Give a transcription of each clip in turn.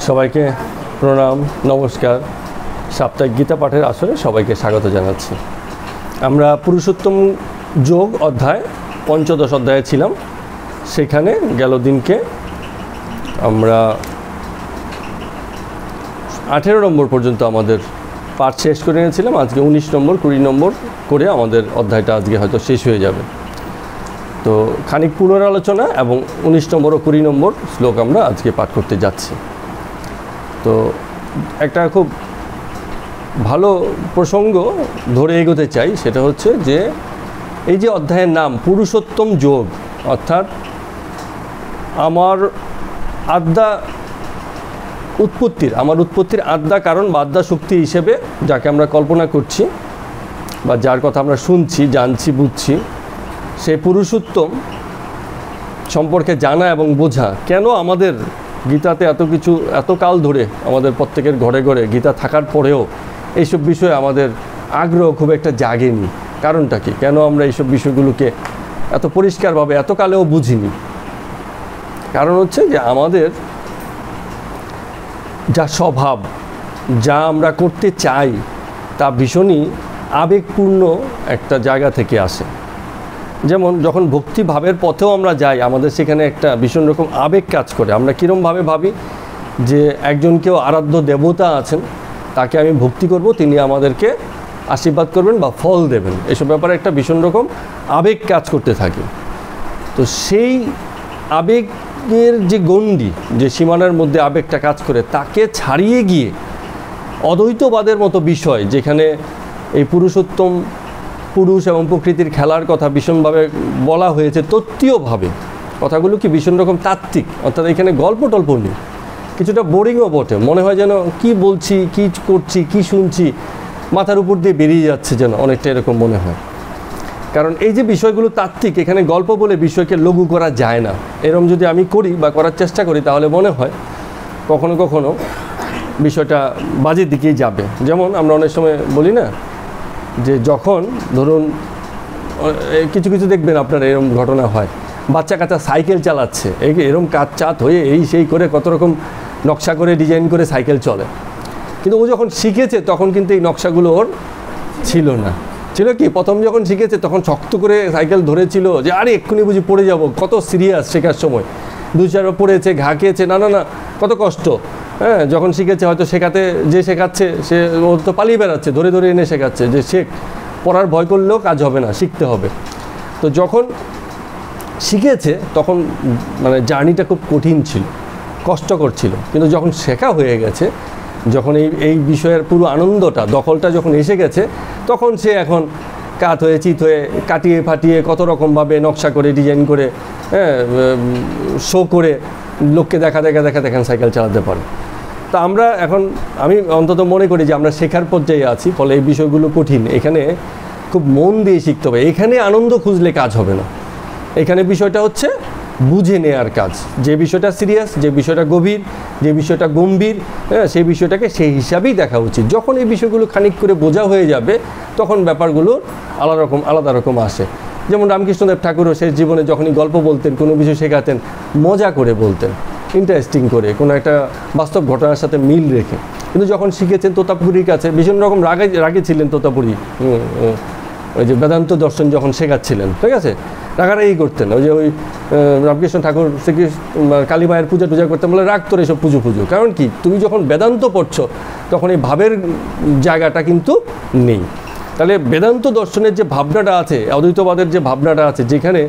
সবাইকে প্রণাম, নমস্কার। সাপ্তাহিক গীতা পাঠের আসরে সবাইকে স্বাগত জানাচ্ছি। আমরা পুরুষোত্তম যোগ অধ্যায় ৫ম অধ্যায়ে ছিলাম। সেখানে গেল দিনকে আমরা 18 নম্বর পর্যন্ত আমাদের পাঠ শেষ করে নিয়েছিলাম। আজকে 19 নম্বর 20 নম্বর করে আমাদের অধ্যায়টা আজকে হয়তো শেষ হয়ে যাবে। তো খানিক পুনরালোচনা এবং 19 নম্বর ও 20 নম্বর শ্লোক আমরা আজকে পাঠ করতে যাচ্ছি। তো একটা খুব ভালো প্রসঙ্গ ধরে এগোতে চাই, সেটা হচ্ছে যে এই যে অধ্যায়ের নাম পুরুষোত্তম যোগ, অর্থাৎ আমার উৎপত্তির আদ্যা কারণ বা আদ্যা শক্তি হিসেবে যাকে আমরা কল্পনা করছি বা যার কথা আমরা শুনছি, জানছি, বুঝছি, সেই পুরুষোত্তম সম্পর্কে জানা এবং বোঝা। কেন আমাদের গীতাতে এত কাল ধরে আমাদের প্রত্যেকের ঘরে ঘরে গীতা থাকার পরেও এইসব বিষয়ে আমাদের আগ্রহ খুব একটা জাগেনি? কারণটা কি? কেন আমরা এইসব বিষয়গুলোকে এত পরিষ্কারভাবে এত কালেও বুঝিনি? কারণ হচ্ছে যে আমাদের যা স্বভাব, যা আমরা করতে চাই, তা ভীষণই আবেগপূর্ণ একটা জায়গা থেকে আসে। যেমন যখন ভক্তিভাবের পথেও আমরা যাই, আমাদের সেখানে একটা ভীষণ রকম আবেগ কাজ করে। আমরা কীরমভাবে ভাবি যে একজন কেউ আরাধ্য দেবতা আছেন, তাকে আমি ভক্তি করব, তিনি আমাদেরকে আশীর্বাদ করবেন বা ফল দেবেন। এসব ব্যাপারে একটা ভীষণ রকম আবেগ কাজ করতে থাকে। তো সেই আবেগের যে গণ্ডি, যে সীমানার মধ্যে আবেগটা কাজ করে, তাকে ছাড়িয়ে গিয়ে অদ্বৈতবাদের মতো বিষয়, যেখানে এই পুরুষোত্তম, পুরুষ এবং প্রকৃতির খেলার কথা ভীষণভাবে বলা হয়েছে তত্ত্বীয়ভাবে, কথাগুলো কি ভীষণ রকম তাত্ত্বিক, অর্থাৎ এখানে গল্প টল্প নেই, কিছুটা বোরিংও বটে। মনে হয় যেন কি বলছি, কি করছি, কি শুনছি, মাথার উপর দিয়ে বেরিয়ে যাচ্ছে, যেন অনেকটা এরকম মনে হয়। কারণ এই যে বিষয়গুলো তাত্ত্বিক, এখানে গল্প বলে বিষয়কে লঘু করা যায় না। এরকম যদি আমি করি বা করার চেষ্টা করি, তাহলে মনে হয় কখনো কখনো বিষয়টা বাজে দিকেই যাবে। যেমন আমরা অনেক সময় বলি না, যে যখন ধরুন কিছু কিছু দেখবেন আপনার এরকম ঘটনা হয়, বাচ্চা কাচ্চা সাইকেল চালাচ্ছে, এরকম কাজ হয়ে এই সেই করে কত রকম নকশা করে ডিজাইন করে সাইকেল চলে, কিন্তু ও যখন শিখেছে তখন কিন্তু এই নকশাগুলো ওর ছিল না। ছিল কি, প্রথম যখন শিখেছে তখন শক্ত করে সাইকেল ধরেছিল, যে আরে এক্ষুনি বুঝি পড়ে যাব, কত সিরিয়াস শেখার সময়, 2-4 পড়েছে, ঘা খেয়েছে, না কত কষ্ট। হ্যাঁ, যখন শিখেছে হয়তো যে শেখাচ্ছে সে ও তো পালিয়ে বেড়াচ্ছে, ধরে ধরে এনে শেখাচ্ছে যে শেখ, পড়ার ভয় করলেও কাজ হবে না, শিখতে হবে। তো যখন শিখেছে তখন মানে জার্নিটা খুব কঠিন ছিল, কষ্টকর ছিল, কিন্তু যখন শেখা হয়ে গেছে, যখন এই বিষয়ের পুরো আনন্দটা, দখলটা যখন এসে গেছে, তখন সে এখন কাত হয়ে চিত হয়ে কাটিয়ে ফাটিয়ে কত রকমভাবে নকশা করে ডিজাইন করে, হ্যাঁ, শো করে লোককে দেখেন সাইকেল চালাতে পারে। তা আমরা এখন, আমি অন্তত মনে করি যে আমরা শেখার পর্যায়ে আছি, ফলে এই বিষয়গুলো কঠিন। এখানে খুব মন দিয়ে শিখতে হবে। এখানে আনন্দ খুঁজলে কাজ হবে না। এখানে বিষয়টা হচ্ছে বুঝে নেওয়ার কাজ। যে বিষয়টা সিরিয়াস, যে বিষয়টা গভীর, যে বিষয়টা গম্ভীর, হ্যাঁ, সেই বিষয়টাকে সেই হিসাবেই দেখা উচিত। যখন এই বিষয়গুলো খানিক করে বোঝা হয়ে যাবে, তখন ব্যাপারগুলো আলাদা রকম আসে। যেমন রামকৃষ্ণদেব ঠাকুরও শেষ জীবনে যখনই গল্প বলতেন, কোনো বিষয় শেখাতেন, মজা করে বলতেন, ইন্টারেস্টিং করে, কোনো একটা বাস্তব ঘটনার সাথে মিল রেখে। কিন্তু যখন শিখেছেন তোতাপুরীর কাছে, ভীষণ রকম রাগে ছিলেন তোতাপুরী, ওই যে বেদান্ত দর্শন যখন শেখাচ্ছিলেন, ঠিক আছে, রাগারাগি করতেন। ওই রামকৃষ্ণ ঠাকুর কালী মায়ের পূজা টুজা করতেন, বলে রাগ তোর এসব পুজো। কারণ কি, তুমি যখন বেদান্ত পড়ছো তখন এই ভাবের জায়গাটা কিন্তু নেই। তাহলে বেদান্ত দর্শনের যে ভাবনাটা আছে, অদ্বৈতবাদের যে ভাবনাটা আছে, যেখানে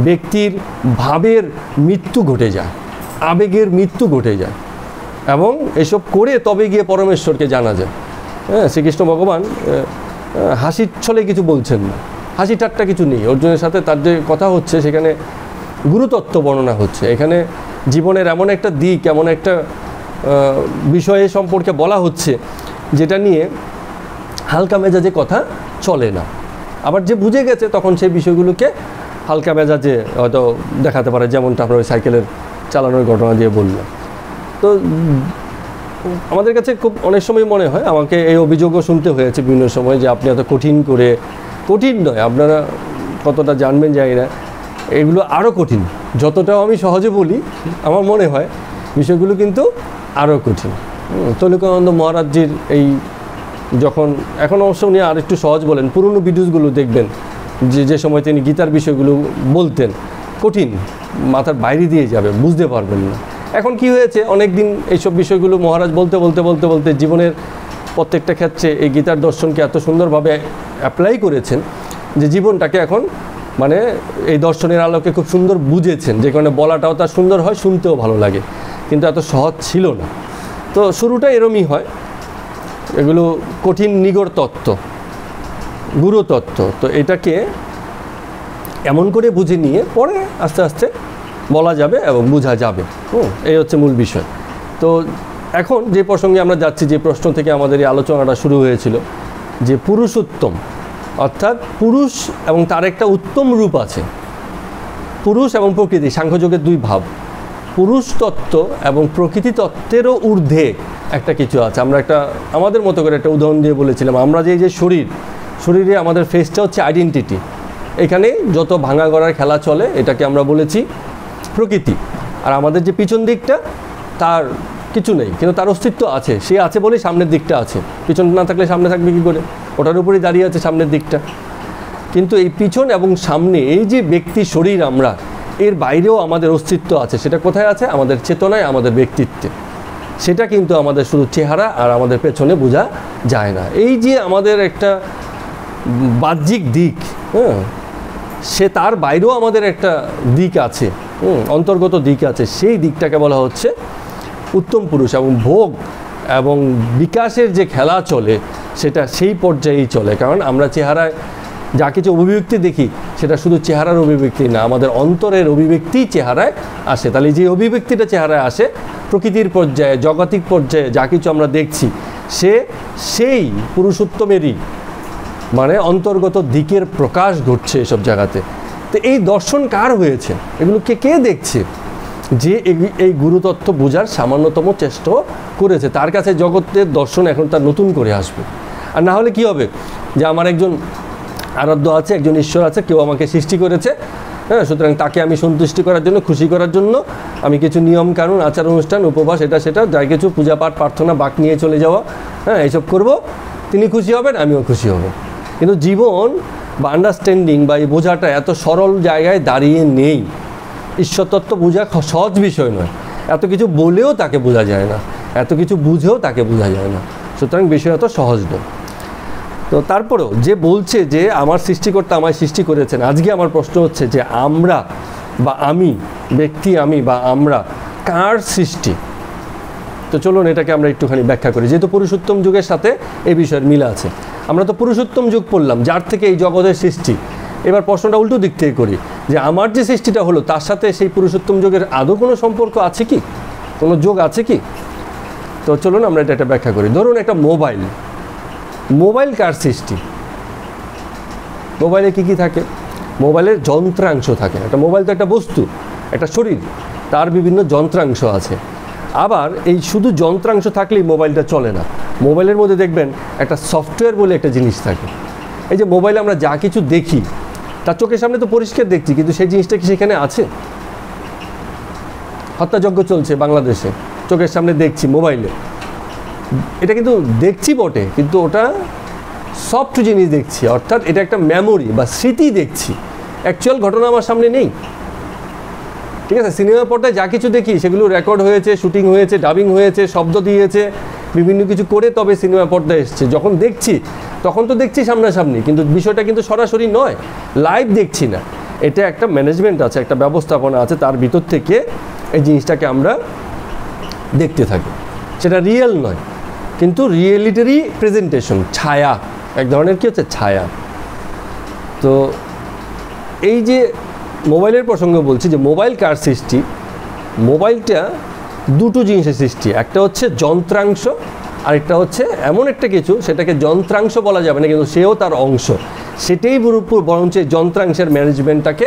ব্যক্তির ভাবের মৃত্যু ঘটে যায়, আবেগের মৃত্যু ঘটে যায়, এবং এসব করে তবে গিয়ে পরমেশ্বরকে জানা যায়। হ্যাঁ, শ্রীকৃষ্ণ ভগবান হাসির ছলে কিছু বলছেন না, হাসি ঠাট্টা কিছু নেই। অর্জুনের সাথে তার যে কথা হচ্ছে, সেখানে গুরুতত্ত্ব বর্ণনা হচ্ছে। এখানে জীবনের এমন একটা দিক, এমন একটা বিষয়ে সম্পর্কে বলা হচ্ছে, যেটা নিয়ে হালকা মেজাজে কথা চলে না। আবার যে বুঝে গেছে, তখন সেই বিষয়গুলোকে হালকা মেজাজে হয়তো দেখাতে পারে, যেমনটা আমরা ওই সাইকেলের চালানোর ঘটনা দিয়ে বললাম। তো আমাদের কাছে খুব অনেক সময় মনে হয়, আমাকে এই অভিযোগও শুনতে হয়েছে বিভিন্ন সময়, যে আপনি এত কঠিন নয়, আপনারা কতটা জানবেন জানি না, এগুলো আরও কঠিন। যতটাও আমি সহজে বলি, আমার মনে হয় বিষয়গুলো কিন্তু আরও কঠিন। তৈলকানন্দ মহারাজজির এই যখন, এখন অবশ্য উনি আর একটু সহজ বলেন, পুরনো ভিডিওসগুলো দেখবেন যে সময় তিনি গীতার বিষয়গুলো বলতেন, কঠিন, মাথার বাইরে দিয়ে যাবে, বুঝতে পারবেন না। এখন কি হয়েছে, অনেক দিন এইসব বিষয়গুলো মহারাজ বলতে বলতে বলতে বলতে জীবনের প্রত্যেকটা ক্ষেত্রে এই গীতার দর্শনকে এত সুন্দরভাবে অ্যাপ্লাই করেছেন যে জীবনটাকে এখন মানে এই দর্শনের আলোকে খুব সুন্দর বুঝেছেন, যে কারণে বলাটাও তার সুন্দর হয়, শুনতেও ভালো লাগে, কিন্তু এত সহজ ছিল না। তো শুরুটা এরমই হয়, এগুলো কঠিন নিগড় তত্ত্ব, গুরু তত্ত্ব, তো এটাকে এমন করে বুঝে নিয়ে পরে আস্তে আস্তে বলা যাবে এবং বোঝা যাবে। এই হচ্ছে মূল বিষয়। তো এখন যে প্রসঙ্গে আমরা যাচ্ছি, যে প্রশ্ন থেকে আমাদের এই আলোচনাটা শুরু হয়েছিল, যে পুরুষোত্তম, অর্থাৎ পুরুষ এবং তার একটা উত্তম রূপ আছে। পুরুষ এবং প্রকৃতি, সাংখ্যযোগের দুই ভাব, পুরুষ তত্ত্ব এবং প্রকৃতি তত্ত্বেরও ঊর্ধ্বে একটা কিছু আছে। আমরা একটা আমাদের মতো করে একটা উদাহরণ দিয়ে বলেছিলাম, আমরা যে শরীরে আমাদের ফেসটা হচ্ছে আইডেন্টিটি, এখানে যত ভাঙা গড়ার খেলা চলে এটাকে আমরা বলেছি প্রকৃতি। আর আমাদের যে পিছন দিকটা, তার কিছু নেই, কিন্তু তার অস্তিত্ব আছে, সে আছে বলেই সামনের দিকটা আছে, পিছন না থাকলে সামনে থাকবে কী করে, ওটার উপরেই দাঁড়িয়ে আছে সামনের দিকটা। কিন্তু এই পিছন এবং সামনে, এই যে ব্যক্তি শরীর আমরা, এর বাইরেও আমাদের অস্তিত্ব আছে। সেটা কোথায় আছে? আমাদের চেতনায়, আমাদের ব্যক্তিত্বে। সেটা কিন্তু আমাদের শুধু চেহারা আর আমাদের পেছনে বোঝা যায় না। এই যে আমাদের একটা বাহ্যিক দিক, সে তার বাইরেও আমাদের একটা দিক আছে, অন্তর্গত দিক আছে, সেই দিকটাকে বলা হচ্ছে উত্তম পুরুষ। এবং ভোগ এবং বিকাশের যে খেলা চলে সেটা সেই পর্যায়েই চলে, কারণ আমরা চেহারায় যা কিছু অভিব্যক্তি দেখি সেটা শুধু চেহারার অভিব্যক্তি না, আমাদের অন্তরের অভিব্যক্তি চেহারায় আসে। তাহলে যে অভিব্যক্তিটা চেহারায় আসে, প্রকৃতির পর্যায়ে, জাগতিক পর্যায়ে যা কিছু আমরা দেখছি, সেই পুরুষোত্তমেরই মানে অন্তর্গত দিকের প্রকাশ ঘটছে এসব জায়গাতে। তো এই দর্শন কার হয়েছে, এগুলো কে দেখছে? যে এই গুরুতত্ত্ব বোঝার সামান্যতম চেষ্টা করেছে, তার কাছে জগতের দর্শন এখন তার নতুন করে আসবে। আর না হলে কি হবে, যে আমার একজন আরাধ্য আছে, একজন ঈশ্বর আছে, কেউ আমাকে সৃষ্টি করেছে, সুতরাং তাকে আমি সন্তুষ্টি করার জন্য, খুশি করার জন্য আমি কিছু নিয়ম কানুন, আচার অনুষ্ঠান, উপবাস, এটা সেটা যাই কিছু পূজা পাঠ, প্রার্থনা, বাক নিয়ে চলে যাওয়া, এইসব করব, তিনি খুশি হবেন, আমিও খুশি হব। কিন্তু জীবন বা আন্ডারস্ট্যান্ডিং বা এই বোঝাটা এত সরল জায়গায় দাঁড়িয়ে নেই। ঈশ্বরতত্ত্ব বোঝা সহজ বিষয় নয়, এত কিছু বলেও তাকে বোঝা যায় না, এত কিছু বুঝেও তাকে বোঝা যায় না, সুতরাং বিষয় এত সহজ নয়। তো তারপরেও যে বলছে যে আমার সৃষ্টিকর্তা আমায় সৃষ্টি করেছেন, আজকে আমার প্রশ্ন হচ্ছে যে আমরা বা আমি, ব্যক্তি আমি বা আমরা কার সৃষ্টি? তো চলুন এটাকে আমরা একটুখানি ব্যাখ্যা করি, যেহেতু পুরুষোত্তম যুগের সাথে এই বিষয়ের মিল আছে। আমরা তো পুরুষোত্তম যুগ পড়লাম, যার থেকে এই জগতের সৃষ্টি। এবার প্রশ্নটা উল্টো দিক থেকে করি, যে আমার যে সৃষ্টিটা হলো তার সাথে সেই পুরুষোত্তম যুগের আদৌ কোনো সম্পর্ক আছে কি, কোনো যোগ আছে কি? তো চলুন আমরা এটা ব্যাখ্যা করি। ধরুন একটা মোবাইল কার সৃষ্টি? মোবাইলে কি থাকে? মোবাইলের যন্ত্রাংশ থাকে। একটা মোবাইল তো একটা বস্তু, একটা শরীর, তার বিভিন্ন যন্ত্রাংশ আছে। আবার এই শুধু যন্ত্রাংশ থাকলেই মোবাইলটা চলে না, মোবাইলের মধ্যে দেখবেন একটা সফটওয়্যার বলে একটা জিনিস থাকে। এই যে মোবাইলে আমরা যা কিছু দেখি, তার চোখের সামনে তো পরিষ্কার দেখছি, কিন্তু সেই জিনিসটা কি সেখানে আছে? হত্যাযজ্ঞ চলছে বাংলাদেশে, চোখের সামনে দেখছি মোবাইলে, এটা কিন্তু দেখছি বটে, কিন্তু ওটা সফট জিনিস দেখছি, অর্থাৎ এটা একটা মেমোরি বা স্মৃতি দেখছি, অ্যাকচুয়াল ঘটনা আমার সামনে নেই। ঠিক আছে, সিনেমা পর্দায় যা কিছু দেখি সেগুলো রেকর্ড হয়েছে, শুটিং হয়েছে, ডাবিং হয়েছে, শব্দ দিয়েছে, বিভিন্ন কিছু করে তবে সিনেমা পর্দায় এসছে। যখন দেখছি তখন তো দেখছি সামনাসামনি, কিন্তু বিষয়টা কিন্তু সরাসরি নয়, লাইভ দেখছি না। এটা একটা ম্যানেজমেন্ট আছে, একটা ব্যবস্থাপনা আছে, তার ভিতর থেকে এই জিনিসটাকে আমরা দেখতে থাকি। সেটা রিয়েল নয়, কিন্তু রিয়েলিটারি প্রেজেন্টেশন, ছায়া, এক ধরনের কি হচ্ছে ছায়া। তো এই যে মোবাইলের প্রসঙ্গে বলছি, যে মোবাইল কার সৃষ্টি? মোবাইলটা দুটো জিনিসের সৃষ্টি, একটা হচ্ছে যন্ত্রাংশ, আরেকটা হচ্ছে এমন একটা কিছু, সেটাকে যন্ত্রাংশ বলা যাবে না, কিন্তু সেও তার অংশ, সেটাই বরঞ্চ যন্ত্রাংশের ম্যানেজমেন্টটাকে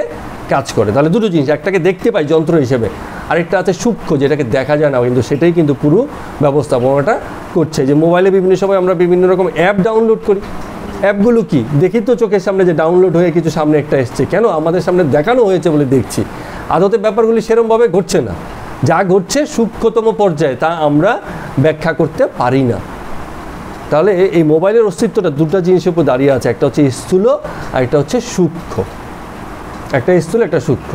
কাজ করে। তাহলে দুটো জিনিস, একটাকে দেখতে পাই যন্ত্র হিসেবে, আরেকটা আছে সূক্ষ্ম, যেটাকে দেখা যায় না, কিন্তু সেটাই কিন্তু পুরো ব্যবস্থাপনাটা করছে। যে মোবাইলে বিভিন্ন সময় আমরা বিভিন্ন রকম অ্যাপ ডাউনলোড করি, অ্যাপগুলো কি দেখি তো চোখের সামনে যে ডাউনলোড হয়ে কিছু সামনে একটা এসছে, কেন? আমাদের সামনে দেখানো হয়েছে বলে দেখছি, আদতে ব্যাপারগুলি সেরমভাবে ঘটছে না। যা ঘটছে সূক্ষ্মতম পর্যায়ে তা আমরা ব্যাখ্যা করতে পারি না। তাহলে এই মোবাইলের অস্তিত্বটা দুটো জিনিসের উপর দাঁড়িয়ে আছে, একটা হচ্ছে স্থূল আর একটা হচ্ছে সূক্ষ্ম। একটা স্থূল একটা সূক্ষ্ম।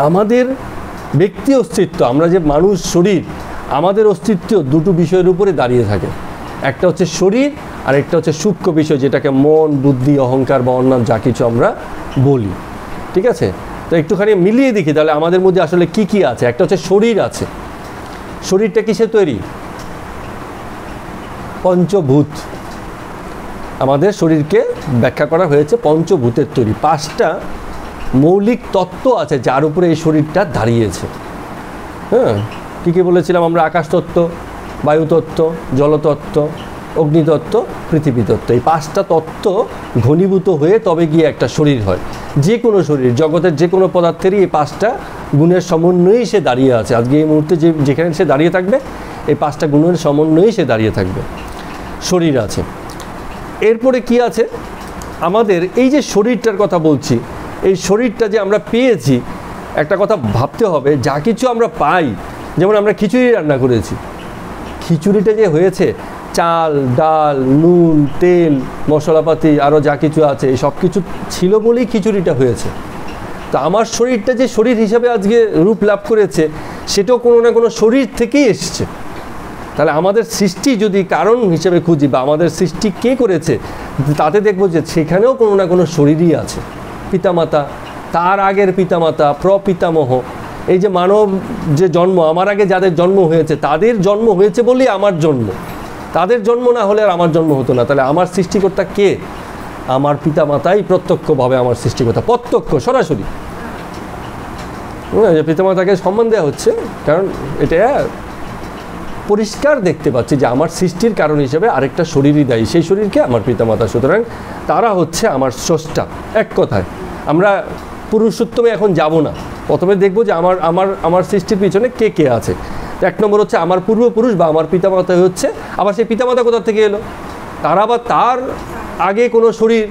আমাদের ব্যক্তি অস্তিত্ব, আমরা যে মানুষ শরীর, আমাদের অস্তিত্ব দুটো বিষয়ের উপরে দাঁড়িয়ে থাকে। একটা হচ্ছে শরীর আর একটা হচ্ছে সূক্ষ্ম বিষয়, যেটাকে মন, বুদ্ধি, অহংকার বা অন্যান্য যা কিছু আমরা বলি। ঠিক আছে, তো একটুখানি মিলিয়ে দেখি তাহলে আমাদের মধ্যে আসলে কি কি আছে। একটা হচ্ছে শরীর আছে। শরীরটা কিসে তৈরি? পঞ্চভূত। আমাদের শরীরকে ব্যাখ্যা করা হয়েছে পঞ্চভূতের তৈরি। 5টা মৌলিক তত্ত্ব আছে যার উপরে এই শরীরটা দাঁড়িয়েছে। হ্যাঁ, কী কী বলেছিলাম আমরা? আকাশতত্ত্ব, বায়ুতত্ত্ব, জলতত্ত্ব, অগ্নিতত্ত্ব, পৃথিবী তত্ত্ব। এই 5টা তত্ত্ব ঘনীভূত হয়ে তবে গিয়ে একটা শরীর হয়। যে কোনো শরীর, জগতের যে কোনো পদার্থেরই এই 5টা গুণের সমন্বয়েই সে দাঁড়িয়ে আছে। আজকে এই মুহূর্তে যেখানে সে দাঁড়িয়ে থাকবে, এই 5টা গুণের সমন্বয়েই সে দাঁড়িয়ে থাকবে। শরীর আছে। এরপরে কি আছে? আমাদের এই যে শরীরটার কথা বলছি, এই শরীরটা যে আমরা পেয়েছি, একটা কথা ভাবতে হবে, যা কিছু আমরা পাই, যেমন আমরা খিচুড়ি রান্না করেছি, খিচুড়িটা যে হয়েছে চাল, ডাল, নুন, তেল, মশলাপাতি আরও যা কিছু আছে, এই সব কিছু ছিল বলেই খিচুড়িটা হয়েছে। তো আমার শরীরটা যে শরীর হিসাবে আজকে রূপ লাভ করেছে, সেটাও কোনো না কোনো শরীর থেকেই এসছে। তাহলে আমাদের সৃষ্টি যদি কারণ হিসেবে খুঁজি বা আমাদের সৃষ্টি কে করেছে, তাতে দেখবো যে সেখানেও কোনো না কোনো শরীরই আছে। পিতামাতা, তার আগের পিতামাতা, প্রপিতামহ, এই যে মানব যে জন্ম, আমার আগে যাদের জন্ম হয়েছে, তাদের জন্ম হয়েছে বলেই আমার জন্ম। তাদের জন্ম না হলে আর আমার জন্ম হতো না। তাহলে আমার সৃষ্টিকর্তা কে? আমার পিতামাতাই প্রত্যক্ষভাবে আমার সৃষ্টিকর্তা, প্রত্যক্ষ, সরাসরি। যে পিতামাতাকে সম্মান দেওয়া হচ্ছে, কারণ এটা পরিষ্কার দেখতে পাচ্ছি যে আমার সৃষ্টির কারণ হিসেবে আরেকটা শরীরই দায়ী, সেই শরীরকে আমার পিতামাতা। সুতরাং তারা হচ্ছে আমার স্রষ্টা। এক কথায় আমরা পুরুষোত্তমে এখন যাব না, প্রথমে দেখব যে আমার আমার আমার সৃষ্টির পিছনে কে কে আছে। তো 1 নম্বর হচ্ছে আমার পূর্বপুরুষ বা আমার পিতামাতা হচ্ছে, আবার সেই পিতামাতা কোথা থেকে এলো? তারা আবার তার আগে কোনো শরীর,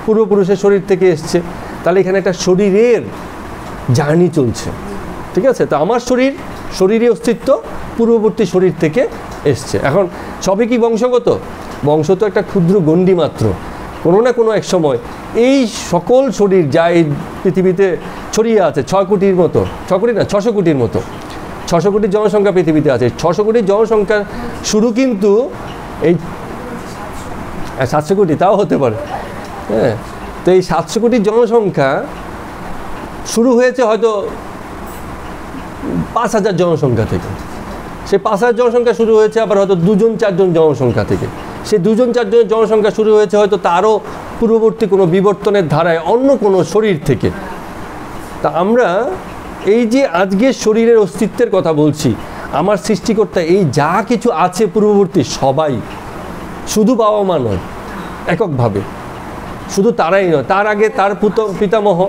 পূর্বপুরুষের শরীর থেকে এসছে। তাহলে এখানে একটা শরীরের জার্নি চলছে। ঠিক আছে, তো আমার শরীর, শরীরের অস্তিত্ব পূর্ববর্তী শরীর থেকে এসছে। এখন সবই কি বংশগত? বংশ তো একটা ক্ষুদ্র গণ্ডি মাত্র। কোনো না কোনো এক সময় এই সকল শরীর যা এই পৃথিবীতে ছড়িয়ে আছে, 6 কোটির মতো, 6 কোটি না 600 কোটির মতো, 600 কোটির জনসংখ্যা পৃথিবীতে আছে। 600 কোটির জনসংখ্যা শুরু কিন্তু এই 700 কোটি, তাও হতে পারে। হ্যাঁ, তো এই 700 কোটির জনসংখ্যা শুরু হয়েছে হয়তো 5000 জনসংখ্যা থেকে। সেই 5000 জনসংখ্যা শুরু হয়েছে আবার হয়তো 2-4জন জনসংখ্যা থেকে। সেই 2-4জনের জনসংখ্যা শুরু হয়েছে হয়তো তারও পূর্ববর্তী কোনো বিবর্তনের ধারায় অন্য কোনো শরীর থেকে। তা আমরা এই যে আজকে শরীরের অস্তিত্বের কথা বলছি, আমার সৃষ্টিকর্তা এই যা কিছু আছে পূর্ববর্তী সবাই, শুধু বাবা মা নয়, এককভাবে, শুধু তারাই নয়, তার আগে তার পিতামহ,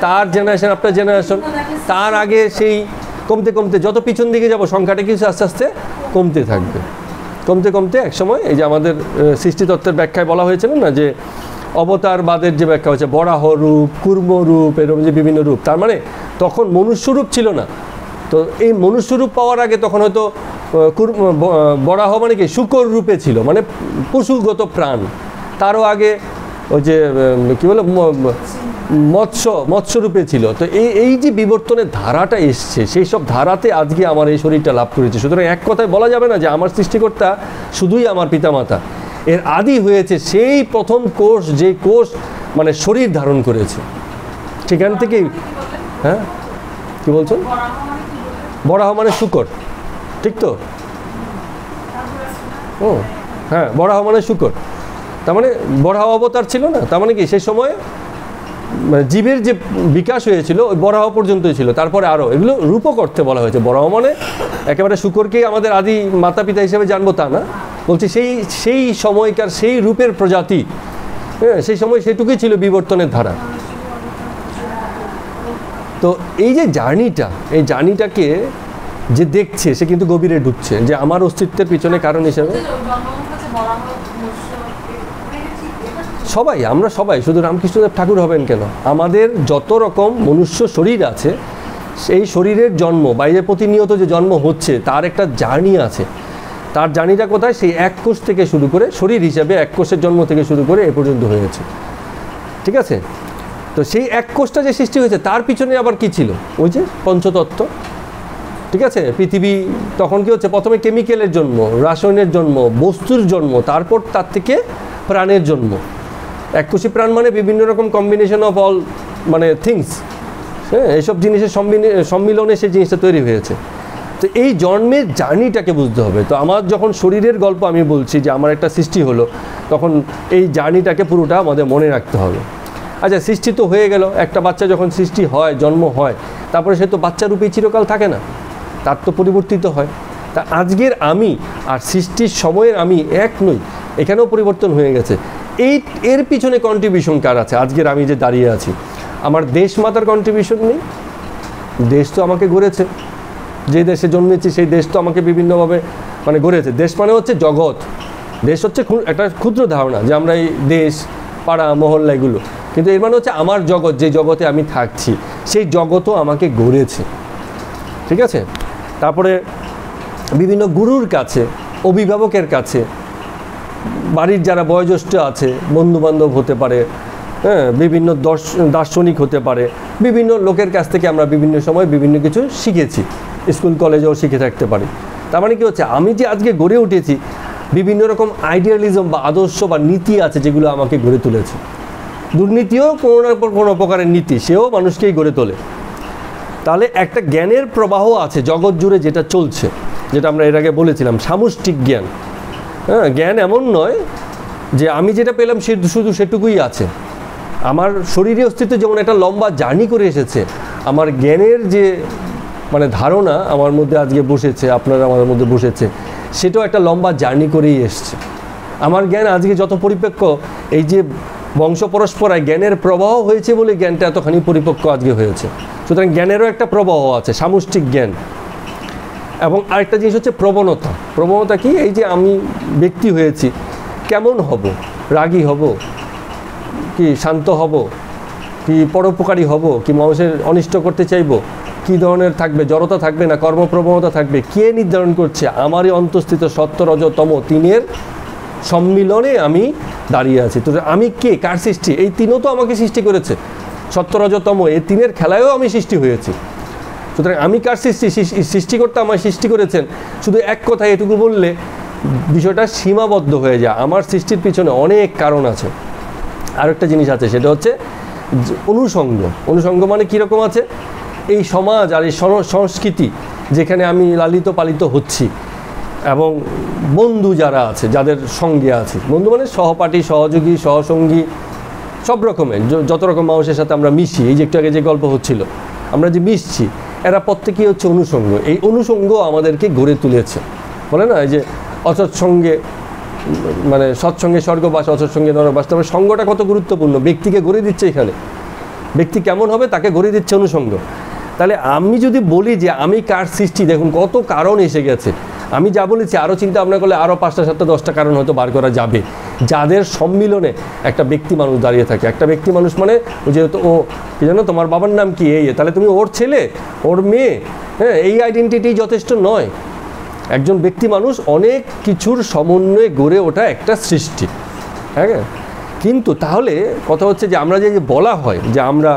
তার জেনারেশন, আপনার জেনারেশন, তার আগে সেই কমতে কমতে যত পিছন দিকে যাব সংখ্যাটা কিছু আস্তে আস্তে কমতে থাকবে। কমতে কমতে একসময় এই যে আমাদের সৃষ্টিতত্ত্বের ব্যাখ্যায় বলা হয়েছিল না, যে অবতারবাদের যে ব্যাখ্যা হচ্ছে বরাহ রূপ, কুর্ম রূপ, এরকম যে বিভিন্ন রূপ, তার মানে তখন মনুষ্যরূপ ছিল না। তো এই মনুষ্যরূপ পাওয়ার আগে তখন হয়তো বরাহ মানে কি শূকর রূপে ছিল, মানে পশুগত প্রাণ। তারও আগে ওই যে কী বলে মৎস্যরূপে ছিল। তো এই যে বিবর্তনের ধারাটা এসছে, সেই সব ধারাতে আজকে আমার এই শরীরটা লাভ করেছে। সুতরাং এক কথায় বলা যাবে না যে আমার সৃষ্টিকর্তা শুধুই আমার পিতামাতা। এর আদি হয়েছে সেই প্রথম কোষ, যে কোষ মানে শরীর ধারণ করেছে, সেখান থেকেই। হ্যাঁ, কি বলছেন? বরাহ মানে শূকর, ঠিক তো? ও হ্যাঁ, বরাহ মানে শূকর। তার মানে বরাহ অবতার ছিল না, তার মানে কি সেই সময় জীবের যে বিকাশ হয়েছিল ওই বরাহ পর্যন্তই ছিল। তারপরে আরও এগুলো রূপক অর্থে বলা হয়েছে। বরাহ মানে একেবারে শূকরকেই আমাদের আদি মাতা পিতা হিসেবে জানবো তা না, বলছি সেই সময়কার সেই রূপের প্রজাতি। হ্যাঁ, সেই সময় সেটুকুই ছিল বিবর্তনের ধারা। তো এই যে জার্নিটা, এই জার্নিটাকে যে দেখছে সে কিন্তু গভীরে ঢুকছে, যে আমার অস্তিত্বের পিছনে কারণ হিসেবে সবাই, আমরা সবাই, শুধু রামকৃষ্ণদেব ঠাকুর হবেন কেন, আমাদের যত রকম মনুষ্য শরীর আছে সেই শরীরের জন্ম, বাইরে প্রতিনিয়ত যে জন্ম হচ্ছে তার একটা জার্নি আছে। তার জার্নিটা কোথায়? সেই এক কোষ থেকে শুরু করে, শরীর হিসাবে এক কোষের জন্ম থেকে শুরু করে এ পর্যন্ত হয়েছে, ঠিক আছে? তো সেই এক কোষটা যে সৃষ্টি হয়েছে তার পিছনে আবার কি ছিল? ওই যে পঞ্চতত্ত্ব, ঠিক আছে? পৃথিবী তখন কি হচ্ছে? প্রথমে কেমিক্যালের জন্ম, রাসায়নের জন্ম, বস্তুর জন্ম, তারপর তার থেকে প্রাণের জন্ম। এককোষী প্রাণ মানে বিভিন্ন রকম কম্বিনেশন অফ অল মানে থিংস, হ্যাঁ, এইসব জিনিসের সম্মিলনে সেই জিনিসটা তৈরি হয়েছে। তো এই জন্মের জার্নিটাকে বুঝতে হবে। তো আমার যখন শরীরের গল্প আমি বলছি যে আমার একটা সৃষ্টি হলো, তখন এই জার্নিটাকে পুরোটা আমাদের মনে রাখতে হবে। আচ্ছা, সৃষ্টি তো হয়ে গেল, একটা বাচ্চা যখন সৃষ্টি হয়, জন্ম হয়, তারপরে সে তো বাচ্চারূপেই চিরকাল থাকে না, তার তো পরিবর্তিত হয়। তা আজকের আমি আর সৃষ্টির সময়ের আমি এক নই, এখানেও পরিবর্তন হয়ে গেছে। এর পিছনে কন্ট্রিবিউশন কার আছে? আজকের আমি যে দাঁড়িয়ে আছি, আমার দেশ মাতার কন্ট্রিবিউশন নেই? দেশ তো আমাকে গড়েছে, যে দেশে জন্মেছি সেই দেশ তো আমাকে বিভিন্নভাবে মানে গড়েছে। দেশ মানে হচ্ছে জগৎ, দেশ হচ্ছে একটা ক্ষুদ্র ধারণা যে আমরা এই দেশ, পাড়া, মহল্লা এগুলো, কিন্তু এর মানে হচ্ছে আমার জগৎ, যে জগতে আমি থাকছি সেই জগৎও আমাকে গড়েছে, ঠিক আছে? তারপরে বিভিন্ন গুরুর কাছে, অভিভাবকের কাছে, বাড়ির যারা বয়োজ্যেষ্ঠ আছে, বন্ধুবান্ধব হতে পারে, হ্যাঁ, বিভিন্ন দার্শনিক হতে পারে, বিভিন্ন লোকের কাছ থেকে আমরা বিভিন্ন সময় বিভিন্ন কিছু শিখেছি, স্কুল কলেজেও শিখে থাকতে পারি। তার মানে কি হচ্ছে? আমি যে আজকে গড়ে উঠেছি, বিভিন্ন রকম আইডিয়ালিজম বা আদর্শ বা নীতি আছে যেগুলো আমাকে গড়ে তুলেছে। দুর্নীতিও কোনো না কোনো প্রকারের নীতি, সেও মানুষকেই গড়ে তোলে। তাহলে একটা জ্ঞানের প্রবাহ আছে জগৎ জুড়ে যেটা চলছে, যেটা আমরা এর আগে বলেছিলাম সামষ্টিক জ্ঞান। হ্যাঁ, জ্ঞান এমন নয় যে আমি যেটা পেলাম সে শুধু সেটুকুই আছে। আমার শরীরে অস্তিত্ব যেমন একটা লম্বা জার্নি করে এসেছে, আমার জ্ঞানের যে মানে ধারণা আমার মধ্যে আজকে বসেছে, আপনারা আমার মধ্যে বসেছে, সেটাও একটা লম্বা জার্নি করেই এসছে। আমার জ্ঞান আজকে যত পরিপক্ক, এই যে বংশ পরস্পরায় জ্ঞানের প্রবাহ হয়েছে বলে জ্ঞানটা এতখানি পরিপক্ক আজকে হয়েছে। সুতরাং জ্ঞানেরও একটা প্রবাহ আছে, সামষ্টিক জ্ঞান। এবং আরেকটা জিনিস হচ্ছে প্রবণতা। প্রবণতা কি? এই যে আমি ব্যক্তি হয়েছি, কেমন হব? রাগী হব কি শান্ত হব, কি পরোপকারী হব, কি মানুষের অনিষ্ট করতে চাইব, কি ধরনের থাকবে, জড়তা থাকবে না কর্মপ্রবণতা থাকবে, কে নির্ধারণ করছে? আমারই অন্তঃস্থিত সত্য রজ তম তিনের সম্মিলনে আমি দাঁড়িয়ে আছি। তো আমি কে? কার সৃষ্টি? এই তিনও তো আমাকে সৃষ্টি করেছে, সত্য রজ তম, এই তিনের খেলায়ও আমি সৃষ্টি হয়েছি। সুতরাং আমি কার সৃষ্টি? সৃষ্টিকর্তা আমায় সৃষ্টি করেছেন। শুধু এক কথায় এটুকু বললে বিষয়টা সীমাবদ্ধ হয়ে যায়। আমার সৃষ্টির পিছনে অনেক কারণ আছে। আর একটা জিনিস আছে, সেটা হচ্ছে অনুষঙ্গ। অনুষঙ্গ মানে কীরকম আছে? এই সমাজ আর এই সংস্কৃতি যেখানে আমি লালিত পালিত হচ্ছি, এবং বন্ধু যারা আছে, যাদের সঙ্গে আছি, বন্ধু মানে সহপাঠী, সহযোগী, সহসঙ্গী, সব রকমের যত রকম মানুষের সাথে আমরা মিশি, এই যে একটু আগে যে গল্প হচ্ছিল, আমরা যে মিশছি, এরা প্রত্যেকেই হচ্ছে অনুষঙ্গ। এই অনুষঙ্গ আমাদেরকে গড়ে তুলেছে। বলে না এই যে অসৎসঙ্গে মানে সৎসঙ্গে স্বর্গবাস, অসৎসঙ্গে নরকবাস। তবে সঙ্গটা কত গুরুত্বপূর্ণ, ব্যক্তিকে গড়ে দিচ্ছে এখানে। ব্যক্তি কেমন হবে তাকে গড়ে দিচ্ছে অনুষঙ্গ। তাহলে আমি যদি বলি যে আমি কার সৃষ্টি, দেখুন কত কারণ এসে গেছে। আমি যা বলেছি আরও চিন্তা ভাবনা করলে আরও 5টা 7টা 10টা কারণ হয়তো বার করা যাবে, যাদের সম্মিলনে একটা ব্যক্তি মানুষ দাঁড়িয়ে থাকে। একটা ব্যক্তি মানুষ মানে যেহেতু ও কি জানো, তোমার বাবার নাম কি, এই, তাহলে তুমি ওর ছেলে, ওর মেয়ে, হ্যাঁ, এই আইডেন্টিটি যথেষ্ট নয়। একজন ব্যক্তি মানুষ অনেক কিছুর সমন্বয়ে গড়ে ওঠা একটা সৃষ্টি, হ্যাঁ। কিন্তু তাহলে কথা হচ্ছে যে আমরা যে বলা হয় যে আমরা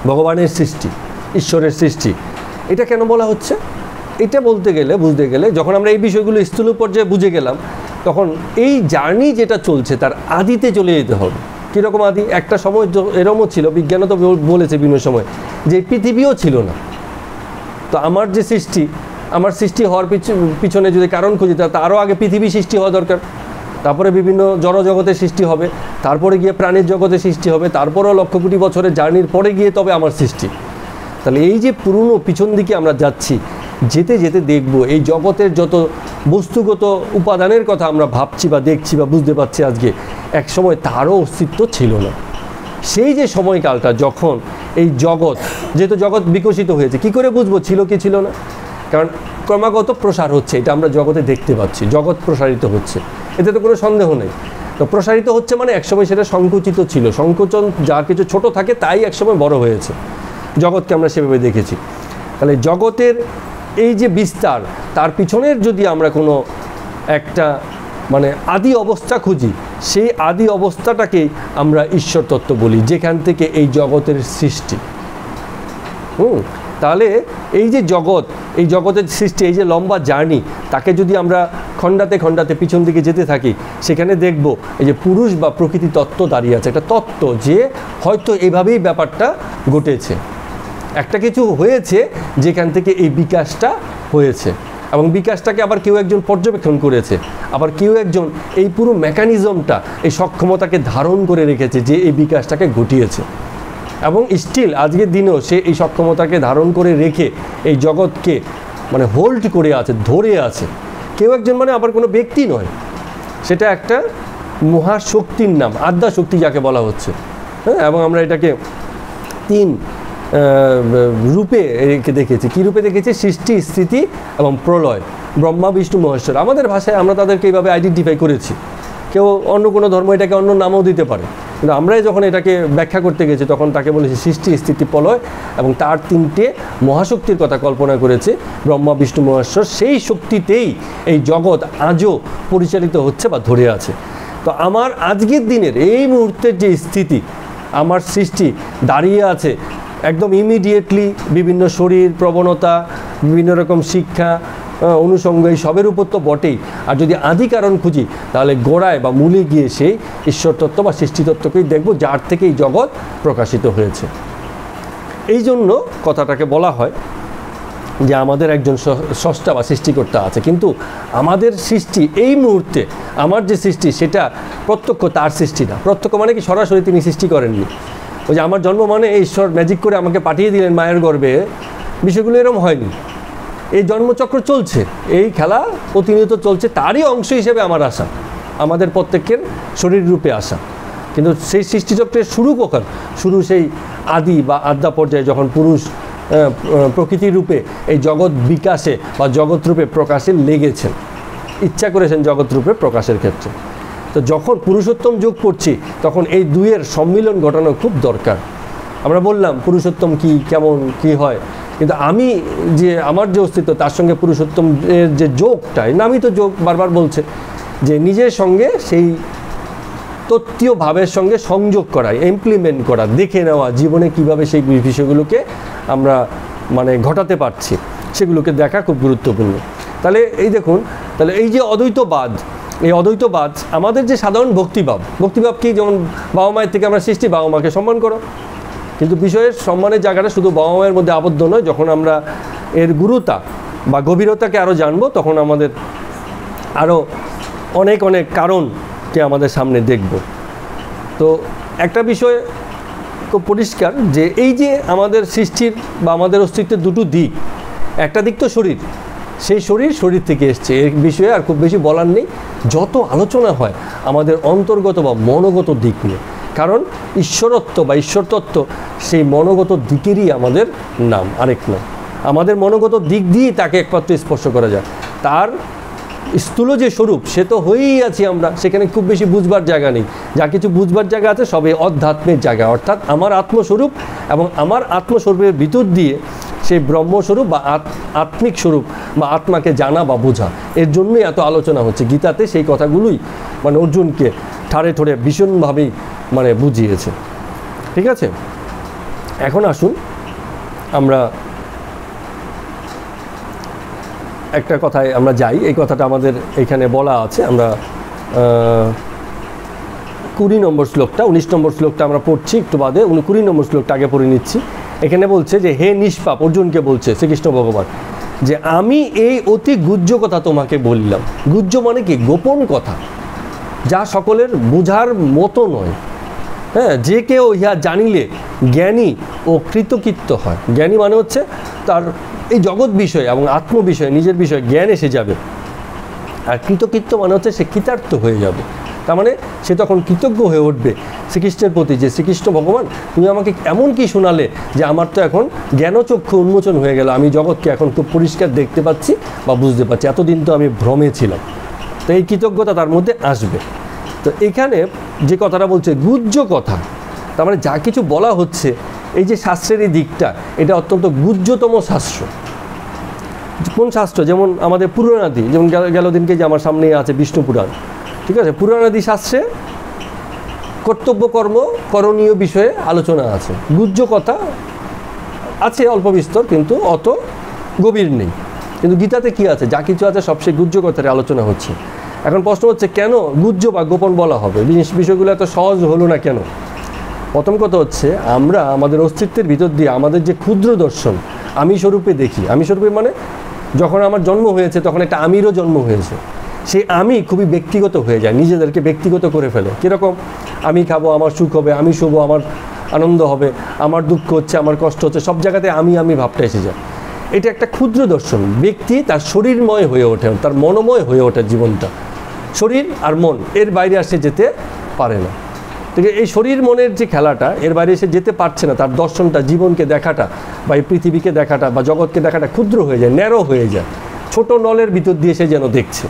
ভগবানের সৃষ্টি, ঈশ্বরের সৃষ্টি, এটা কেন বলা হচ্ছে? এটা বলতে গেলে, বুঝতে গেলে, যখন আমরা এই বিষয়গুলো স্থূল পর্যায়ে বুঝে গেলাম, তখন এই জার্নি যেটা চলছে তার আদিতে চলে যেতে হবে। কীরকম আদি? একটা সময় এরমও ছিল, বিজ্ঞানও তো বলেছে বিভিন্ন সময়, যে পৃথিবীও ছিল না। তো আমার যে সৃষ্টি, আমার সৃষ্টি হওয়ার পিছনে যদি কারণ খুঁজি, তা আরও আগে পৃথিবী সৃষ্টি হওয়া দরকার, তারপরে বিভিন্ন জড় জগতের সৃষ্টি হবে, তারপরে গিয়ে প্রাণীর জগতের সৃষ্টি হবে, তারপরেও লক্ষ কোটি বছরের জার্নির পরে গিয়ে তবে আমার সৃষ্টি। তাহলে এই যে পুরনো পিছন দিকে আমরা যাচ্ছি, যেতে যেতে দেখব এই জগতের যত বস্তুগত উপাদানের কথা আমরা ভাবছি বা দেখছি বা বুঝতে পারছি আজকে, এক সময় তারও অস্তিত্ব ছিল না। সেই যে সময়কালটা যখন এই জগৎ, যেহেতু জগৎ বিকশিত হয়েছে, কি করে বুঝবো ছিল কি ছিল না? কারণ ক্রমাগত প্রসার হচ্ছে, এটা আমরা জগতে দেখতে পাচ্ছি, জগৎ প্রসারিত হচ্ছে, এতে তো কোনো সন্দেহ নেই। তো প্রসারিত হচ্ছে মানে একসময় সেটা সংকুচিত ছিল, সংকোচন, যা কিছু ছোট থাকে তাই একসময় বড় হয়েছে, জগৎকে আমরা সেভাবে দেখেছি। তাহলে জগতের এই যে বিস্তার, তার পিছনের যদি আমরা কোনো একটা মানে আদি অবস্থা খুঁজি, সেই আদি অবস্থাটাকেই আমরা ঈশ্বর তত্ত্ব বলি, যেখান থেকে এই জগতের সৃষ্টি। তাহলে এই যে জগৎ, এই জগতের সৃষ্টি, এই যে লম্বা জার্নি, তাকে যদি আমরা খণ্ডাতে খণ্ডাতে পিছন দিকে যেতে থাকি, সেখানে দেখব এই যে পুরুষ বা প্রকৃতি তত্ত্ব দাঁড়িয়ে আছে, একটা তত্ত্ব যে হয়তো এইভাবেই ব্যাপারটা ঘটেছে, একটা কিছু হয়েছে যেখান থেকে এই বিকাশটা হয়েছে, এবং বিকাশটাকে আবার কেউ একজন পর্যবেক্ষণ করেছে, আবার কেউ একজন এই পুরো মেকানিজমটা, এই সক্ষমতাকে ধারণ করে রেখেছে যে এই বিকাশটাকে ঘটিয়েছে, এবং স্টিল আজকের দিনেও সে এই সক্ষমতাকে ধারণ করে রেখে এই জগৎকে মানে হোল্ড করে আছে, ধরে আছে। কেউ একজন মানে আবার কোনো ব্যক্তি নয়, সেটা একটা মহাশক্তির নাম, আদ্যা শক্তি যাকে বলা হচ্ছে। হ্যাঁ, এবং আমরা এটাকে 3 রূপে দেখেছি। কী রূপে দেখেছি? সৃষ্টি, স্থিতি এবং প্রলয়, ব্রহ্মা, বিষ্ণু, মহেশ্বর। আমাদের ভাষায় আমরা তাদেরকে এইভাবে আইডেন্টিফাই করেছি। কেউ অন্য কোনো ধর্ম এটাকে অন্য নামও দিতে পারে, কিন্তু আমরাই যখন এটাকে ব্যাখ্যা করতে গেছি তখন তাকে বলেছি সৃষ্টি, স্থিতি, প্রলয়, এবং তার 3টে মহাশক্তির কথা কল্পনা করেছে, ব্রহ্মা, বিষ্ণু, মহেশ্বর। সেই শক্তিতেই এই জগৎ আজও পরিচালিত হচ্ছে বা ধরে আছে। তো আমার আজকের দিনের এই মুহূর্তের যে স্থিতি, আমার সৃষ্টি দাঁড়িয়ে আছে একদম ইমিডিয়েটলি বিভিন্ন শরীর, প্রবণতা, বিভিন্ন রকম শিক্ষা, অনুষঙ্গ, এই সবের উপর তো বটেই। আর যদি আদি কারণ খুঁজি, তাহলে গোড়ায় বা মূলে গিয়ে সেই ঈশ্বর তত্ত্ব বা সৃষ্টিতত্ত্বকেই দেখব, যার থেকে এই জগৎ প্রকাশিত হয়েছে। এই জন্য কথাটাকে বলা হয় যে আমাদের একজন স্রষ্টা বা সৃষ্টিকর্তা আছে, কিন্তু আমাদের সৃষ্টি এই মুহূর্তে, আমার যে সৃষ্টি সেটা প্রত্যক্ষ তার সৃষ্টি না। প্রত্যক্ষ মানে কি? সরাসরি তিনি সৃষ্টি করেননি। ওই যে আমার জন্ম মানে ঈশ্বর ম্যাজিক করে আমাকে পাঠিয়ে দিলেন মায়ের গর্ভে, বিষয়গুলো এরকম হয়নি। এই জন্মচক্র চলছে, এই খেলা প্রতিনিয়ত চলছে, তারই অংশ হিসেবে আমার আসা, আমাদের প্রত্যেকের শরীর রূপে আসা। কিন্তু সেই সৃষ্টিচক্রের শুরু কখন? শুরু সেই আদি বা আদ্যা পর্যায়ে, যখন পুরুষ প্রকৃতির রূপে এই জগৎ বিকাশে বা জগৎ রূপে প্রকাশে লেগেছেন, ইচ্ছা করেছেন জগৎ রূপে প্রকাশের ক্ষেত্রে। তো যখন পুরুষোত্তম যুগ পড়ছি, তখন এই দুইয়ের সম্মিলন ঘটানো খুব দরকার। আমরা বললাম পুরুষোত্তম কি, কেমন কি হয়, কিন্তু আমি যে আমার যে অস্তিত্ব, তার সঙ্গে পুরুষোত্তমের যে যোগটা, নামই তো যোগ, বারবার বলছে যে নিজের সঙ্গে সেই তত্ত্বীয় ভাবের সঙ্গে সংযোগ করা, ইমপ্লিমেন্ট করা, দেখে নেওয়া জীবনে কিভাবে সেই বিষয়গুলোকে আমরা মানে ঘটাতে পারছি, সেগুলোকে দেখা খুব গুরুত্বপূর্ণ। তাহলে এই দেখুন, তাহলে এই যে অদ্বৈতবাদ, এই অদ্বৈতবাদ আমাদের যে সাধারণ ভক্তিভাব, ভক্তিভাব কি? যেমন বাবা মায়ের থেকে আমরা সৃষ্টি, বাবা মাকে সম্মান করো, কিন্তু বিষয়ের সম্মানের জায়গাটা শুধু বাবা মায়ের মধ্যে আবদ্ধ নয়। যখন আমরা এর গুরুতা বা গভীরতাকে আরও জানবো, তখন আমাদের আরও অনেক অনেক কারণকে আমাদের সামনে দেখব। তো একটা বিষয় খুব পরিষ্কার যে এই যে আমাদের সৃষ্টির বা আমাদের অস্তিত্বের দুটো দিক, একটা দিক তো শরীর, সেই শরীর থেকে এসছে, এর বিষয়ে আর খুব বেশি বলার নেই। যত আলোচনা হয় আমাদের অন্তর্গত বা মনোগত দিক নিয়ে, কারণ ঈশ্বরত্ব বা ঈশ্বরতত্ত্ব সেই মনোগত দিকেরই আমাদের নাম, আরেক নাম। আমাদের মনোগত দিক দিয়েই তাকে একমাত্র স্পর্শ করা যায়। তার স্থূল যে স্বরূপ, সে তো হয়েই আছি আমরা, সেখানে খুব বেশি বুঝবার জায়গা নেই। যা কিছু বুঝবার জায়গা আছে সবই অধ্যাত্মের জায়গা, অর্থাৎ আমার আত্মস্বরূপ, এবং আমার আত্মস্বরূপের ভিতর দিয়ে সেই ব্রহ্মস্বরূপ বা আত্মিক স্বরূপ বা আত্মাকে জানা বা বোঝা। এর জন্যই এত আলোচনা হচ্ছে। গীতাতে সেই কথাগুলোই মানে অর্জুনকে ঠাড়ে ঠোড়ে ভীষণভাবেই মানে বুঝিয়েছে। ঠিক আছে, এখন আসুন আমরা একটা কথায় আমরা যাই। এই কথাটা আমাদের এখানে বলা আছে, আমরা 20 নম্বর শ্লোকটা, 19 নম্বর শ্লোকটা আমরা পড়ছি একটু বাদে, 20 নম্বর শ্লোকটা আগে পড়ে নিচ্ছি। এখানে বলছে যে হে নিষ্পাপ, অর্জুনকে বলছে শ্রীকৃষ্ণ ভগবান, যে আমি এই অতি গুহ্য কথা তোমাকে বললাম। গুহ্য মানে কি? গোপন কথা, যা সকলের বোঝার মতো নয়। হ্যাঁ, যে কেউ ইহা জানিলে জ্ঞানী ও কৃতকৃত্য হয়। জ্ঞানী মানে হচ্ছে তার এই জগৎ বিষয় এবং আত্ম বিষয়, নিজের বিষয় জ্ঞান এসে যাবে। আর কৃতকৃত্য মানে হচ্ছে সে কৃতার্থ হয়ে যাবে। তার মানে সে তখন কৃতজ্ঞ হয়ে উঠবে শ্রীকৃষ্ণের প্রতি, যে শ্রীকৃষ্ণ ভগবান তুমি আমাকে এমন কি শোনালে যে আমার তো এখন জ্ঞানচক্ষু উন্মোচন হয়ে গেল, আমি জগৎকে এখন খুব পরিষ্কার দেখতে পাচ্ছি বা বুঝতে পারছি, এতদিন তো আমি ভ্রমে ছিলাম। তো এই কৃতজ্ঞতা তার মধ্যে আসবে। তো এখানে যে কথাটা বলছে গুহ্য কথা, তার মানে যা কিছু বলা হচ্ছে এই যে শাস্ত্রের এই দিকটা, এটা অত্যন্ত গুহ্যতম শাস্ত্র। কোন শাস্ত্র? যেমন আমাদের পুরাণাদি, যেমন গেল দিনকে যে আমার সামনে আছে বিষ্ণু পুরাণ, ঠিক আছে? পুরাণাদি শাস্ত্রে কর্তব্য কর্ম করণীয় বিষয়ে আলোচনা আছে, গুহ্য কথা আছে অল্প বিস্তর, কিন্তু অত গভীর নেই। কিন্তু গীতাতে কি আছে? যা কিছু আছে সব সেই গুহ্য কথার আলোচনা হচ্ছে। এখন প্রশ্ন হচ্ছে, কেন গুহ্য বা গোপন বলা হবে? বিষয়গুলো এত সহজ হলো না কেন? প্রথম কথা হচ্ছে, আমরা আমাদের অস্তিত্বের ভিতর দিয়ে আমাদের যে ক্ষুদ্র দর্শন, আমি স্বরূপে দেখি। আমি স্বরূপে মানে যখন আমার জন্ম হয়েছে তখন একটা আমিরও জন্ম হয়েছে। সেই আমি খুবই ব্যক্তিগত হয়ে যায়, নিজেদেরকে ব্যক্তিগত করে ফেলে। কীরকম? আমি খাবো, আমার সুখ হবে, আমি শোবো, আমার আনন্দ হবে, আমার দুঃখ হচ্ছে, আমার কষ্ট হচ্ছে, সব জায়গাতে আমি ভাবটা এসে যায়। এটা একটা ক্ষুদ্র দর্শন। ব্যক্তি তার শরীরময় হয়ে ওঠে, তার মনোময় হয়ে ওঠে জীবনটা। শরীর আর মন এর বাইরে আসে যেতে পারে না। ঠিক আছে? এই শরীর মনের যে খেলাটা, এর বাইরে এসে যেতে পারছে না। তার দর্শনটা, জীবনকে দেখাটা বা এই পৃথিবীকে দেখাটা বা জগৎকে দেখাটা ক্ষুদ্র হয়ে যায়, ন্যারো হয়ে যায়, ছোট নলের ভিতর দিয়ে সে যেন দেখছে।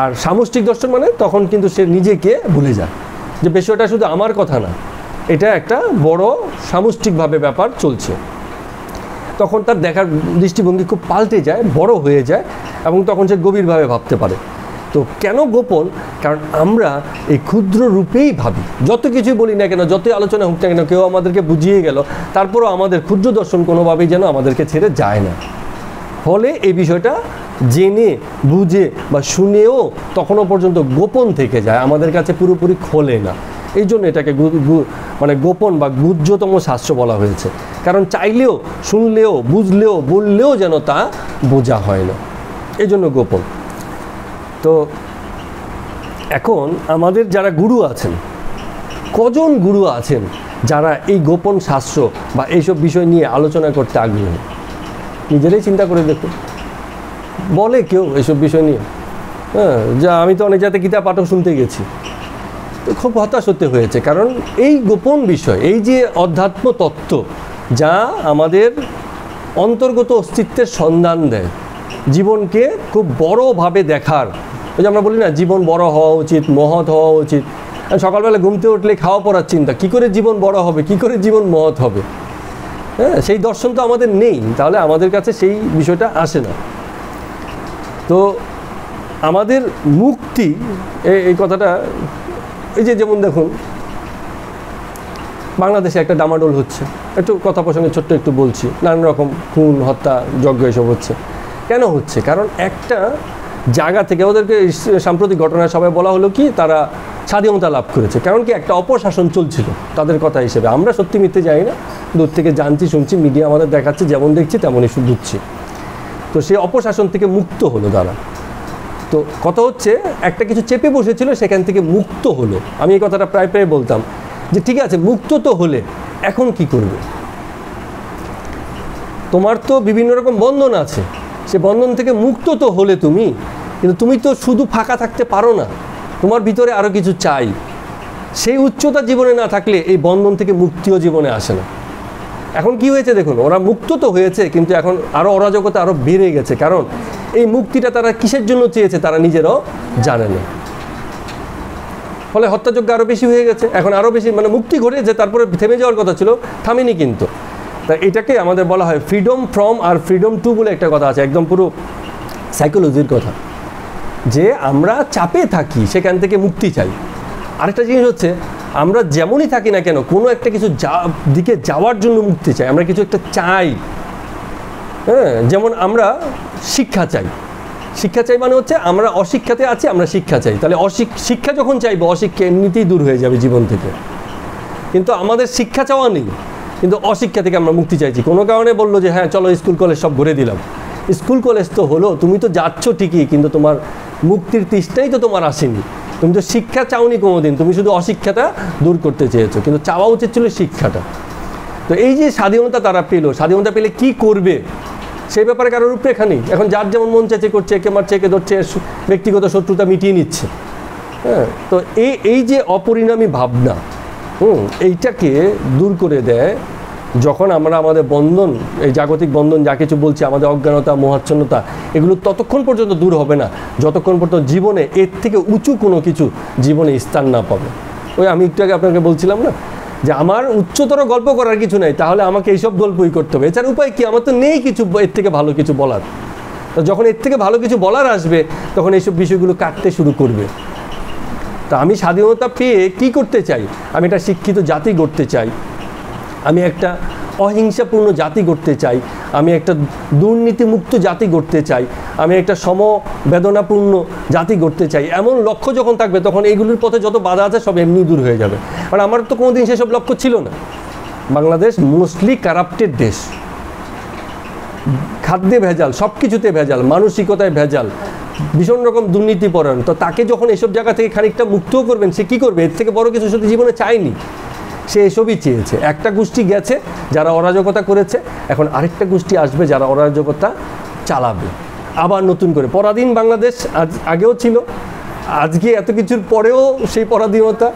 আর সামষ্টিক দর্শন মানে তখন কিন্তু সে নিজেকে ভুলে যায়, যে বিষয়টা শুধু আমার কথা না, এটা একটা বড় সামষ্টিকভাবে ব্যাপার চলছে। তখন তার দেখার দৃষ্টিভঙ্গি খুব পাল্টে যায়, বড় হয়ে যায়, এবং তখন সে গভীরভাবে ভাবতে পারে। তো কেন গোপন? কারণ আমরা এই ক্ষুদ্র রূপেই ভাবি। যত কিছুই বলি না কেন, যতই আলোচনা হোক না কেন, কেউ আমাদেরকে বুঝিয়ে গেল, তারপরও আমাদের ক্ষুদ্র দর্শন কোনোভাবেই যেন আমাদেরকে ছেড়ে যায় না। ফলে এই বিষয়টা জেনে বুঝে বা শুনেও তখনও পর্যন্ত গোপন থেকে যায়, আমাদের কাছে পুরোপুরি খোলে না। এই জন্য এটাকে মানে গোপন বা গুহ্যতম শাস্ত্র বলা হয়েছে। কারণ চাইলেও, শুনলেও, বুঝলেও, বললেও যেন তা বোঝা হয় না, এই জন্য গোপন। তো এখন আমাদের যারা গুরু আছেন, কজন গুরু আছেন যারা এই গোপন শাস্ত্র বা এইসব বিষয় নিয়ে আলোচনা করতে আগ্রহী? নিজেরাই চিন্তা করে দেখুন। বলে কেউ এসব বিষয় নিয়ে? হ্যাঁ, যা আমি তো অনেক জায়গাতে গীতা পাঠও শুনতে গেছি, তো খুব হতাশ হতে হয়েছে। কারণ এই গোপন বিষয়, এই যে অধ্যাত্ম তত্ত্ব, যা আমাদের অন্তর্গত অস্তিত্বের সন্ধান দেয়, জীবনকে খুব বড়ভাবে দেখার, ওই যে আমরা বলি না, জীবন বড় হওয়া উচিত, মহৎ হওয়া উচিত। সকালবেলা ঘুমতে উঠলে খাওয়া পড়ার চিন্তা, কী করে জীবন বড় হবে, কী করে জীবন মহৎ হবে। হ্যাঁ, সেই দর্শন তো আমাদের নেই, তাহলে আমাদের কাছে সেই বিষয়টা আসে না। তো আমাদের মুক্তি, এই কথাটা, এই যে যেমন দেখুন, বাংলাদেশে একটা ডামাডোল হচ্ছে, একটু কথা প্রসঙ্গে ছোট্ট একটু বলছি, নানান রকম খুন, হত্যা, যজ্ঞ এসব হচ্ছে। কেন হচ্ছে? কারণ একটা জায়গা থেকে ওদেরকে সাম্প্রতিক ঘটনায় সবাই বলা হলো কি, তারা স্বাধীনতা লাভ করেছে। কারণ কি, একটা অপশাসন চলছিল তাদের কথা হিসেবে। আমরা সত্যি মিথ্যে জানি না, দূর থেকে জানছি, শুনছি, মিডিয়া আমাদের দেখাচ্ছে, যেমন দেখছি তেমনই বুঝছি। তো সেই অপশাসন থেকে মুক্ত হলো তারা। তো কথা হচ্ছে, একটা কিছু চেপে বসেছিল, সেখান থেকে মুক্ত হলো। আমি এই কথাটা প্রায় বলতাম যে ঠিক আছে, মুক্ত তো হলে এখন কি করবে? তোমার তো বিভিন্ন রকম বন্ধন আছে, সে বন্ধন থেকে মুক্ত তো হলে তুমি, কিন্তু তুমি তো শুধু ফাঁকা থাকতে পারো না, তোমার ভিতরে আরও কিছু চাই। সেই উচ্চতা জীবনে না থাকলে এই বন্ধন থেকে মুক্তিও জীবনে আসে না। এখন কি হয়েছে দেখুন, ওরা মুক্ত তো হয়েছে, কিন্তু এখন আরও অরাজকতা আরও বেড়ে গেছে। কারণ এই মুক্তিটা তারা কিসের জন্য চেয়েছে তারা নিজেরাও জানে না। ফলে হত্যাযজ্ঞ আরও বেশি হয়ে গেছে, এখন আরও বেশি, মানে মুক্তি ঘটেছে, তারপরে থেমে যাওয়ার কথা ছিল, থামেনি কিন্তু। তা এটাকে আমাদের বলা হয় ফ্রিডম ফ্রম আর ফ্রিডম টু বলে একটা কথা আছে, একদম পুরো সাইকোলজির কথা, যে আমরা চাপে থাকি, সেখান থেকে মুক্তি চাই। আরেকটা জিনিস হচ্ছে, আমরা যেমনই থাকি না কেন, কোনো একটা কিছু দিকে যাওয়ার জন্য মুক্তি চাই, আমরা কিছু একটা চাই। হ্যাঁ, যেমন আমরা শিক্ষা চাই। শিক্ষা চাই মানে হচ্ছে আমরা অশিক্ষাতে আছি, আমরা শিক্ষা চাই। তাহলে শিক্ষা যখন চাইবো, অশিক্ষা এমনিতেই দূর হয়ে যাবে জীবন থেকে। কিন্তু আমাদের শিক্ষা চাওয়া নেই, কিন্তু অশিক্ষা থেকে আমরা মুক্তি চাইছি। কোনো কারণে বললো যে হ্যাঁ চলো স্কুল কলেজ সব ভরে দিলাম। স্কুল কলেজ তো হলো, তুমি তো যাচ্ছ ঠিকই, কিন্তু তোমার মুক্তির তৃষ্ণাই তো তোমার আসেনি। তুমি তো শিক্ষা চাওনি কোনোদিন, তুমি শুধু অশিক্ষাটা দূর করতে চেয়েছো, কিন্তু চাওয়া উচিত ছিল শিক্ষাটা। তো এই যে স্বাধীনতা তারা পেলো, স্বাধীনতা পেলে কি করবে সেই ব্যাপারে কারোর রূপরেখা নেই। এখন যার যেমন মন চাইছে করছে, একে মারছে, একে ধরছে, ব্যক্তিগত শত্রুতা মিটিয়ে নিচ্ছে। হ্যাঁ, তো এই যে অপরিণামী ভাবনা, এইটাকে দূর করে দেয় যখন আমরা আমাদের বন্ধন, এই জাগতিক বন্ধন যা কিছু বলছি, আমাদের অজ্ঞানতা, মোহাচ্ছন্নতা, এগুলো ততক্ষণ পর্যন্ত দূর হবে না যতক্ষণ পর্যন্ত জীবনে এর থেকে উঁচু কোনো কিছু জীবনে স্থান না পাবে। ওই আমি একটু আগে আপনাকে বলছিলাম না, যে আমার উচ্চতর গল্প করার কিছু নেই, তাহলে আমাকে এইসব গল্পই করতে হবে, এছাড়া উপায় কি? আমার তো নেই কিছু এর থেকে ভালো কিছু বলার। তো যখন এর থেকে ভালো কিছু বলার আসবে তখন এইসব বিষয়গুলো কাটতে শুরু করবে। তা আমি স্বাধীনতা পেয়ে কি করতে চাই? আমি একটা শিক্ষিত জাতি গড়তে চাই, আমি একটা অহিংসাপূর্ণ জাতি গড়তে চাই, আমি একটা দুর্নীতিমুক্ত জাতি গড়তে চাই, আমি একটা সমবেদনাপূর্ণ জাতি গড়তে চাই। এমন লক্ষ্য যখন থাকবে তখন এইগুলোর পথে যত বাধা আছে সব এমনি দূর হয়ে যাবে। কারণ আমার তো কোনোদিন সেসব লক্ষ্য ছিল না। বাংলাদেশ মোস্টলি কারাপ্টেড দেশ, খাদ্যে ভেজাল, সব কিছুতে ভেজাল, মানসিকতায় ভেজাল, ভীষণ রকম দুর্নীতিপরায়ণ। তো তাকে যখন এসব জায়গা থেকে খানিকটা মুক্তও করবেন, সে কী করবে? এর থেকে বড় কিছু সত্যি জীবনে চায়নি, সে এসবই চেয়েছে। একটা গোষ্ঠী গেছে যারা অরাজকতা করেছে, এখন আরেকটা গোষ্ঠী আসবে যারা অরাজকতা চালাবে আবার নতুন করে। পরাধীন বাংলাদেশ আগেও ছিল, আজকে এত কিছুর পরেও সেই পরাধীনতা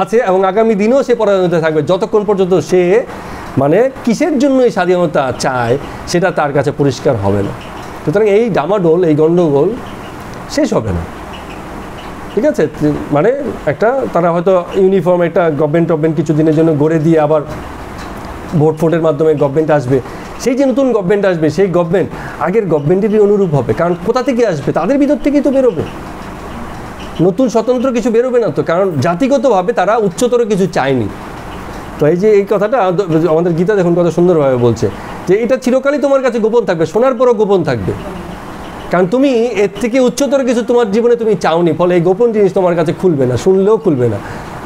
আছে এবং আগামী দিনেও সেই পরাধীনতা থাকবে, যতক্ষণ পর্যন্ত সে মানে কিসের জন্য এই স্বাধীনতা চায় সেটা তার কাছে পরিষ্কার হবে না। সুতরাং এই ডামাডোল, এই গণ্ডগোল শেষ হবে না, ঠিক আছে? মানে একটা তারা হয়তো ইউনিফর্ম একটা গভর্নমেন্ট কিছুদিনের জন্য গড়ে দিয়ে আবার ভোটের মাধ্যমে গভর্নমেন্ট আসবে, সেই যে নতুন গভর্নমেন্ট আসবে সেই গভর্নমেন্ট আগের গভর্নমেন্টেরই অনুরূপ হবে। কারণ কোথা থেকে আসবে? তাদের ভিতর থেকেই তো বেরোবে, নতুন স্বতন্ত্র কিছু বেরোবে না তো। কারণ জাতিগতভাবে তারা উচ্চতর কিছু চায়নি। তো এই যে এই কথাটা আমাদের গীতা দেখুন কত সুন্দরভাবে বলছে যে এটা চিরকালই তোমার কাছে গোপন থাকবে, শোনার পরও গোপন থাকবে, কারণ তুমি এর থেকে উচ্চতর কিছু তোমার জীবনে তুমি চাওনি, ফলে এই গোপন জিনিস তোমার কাছে খুলবে না, শুনলেও খুলবে না।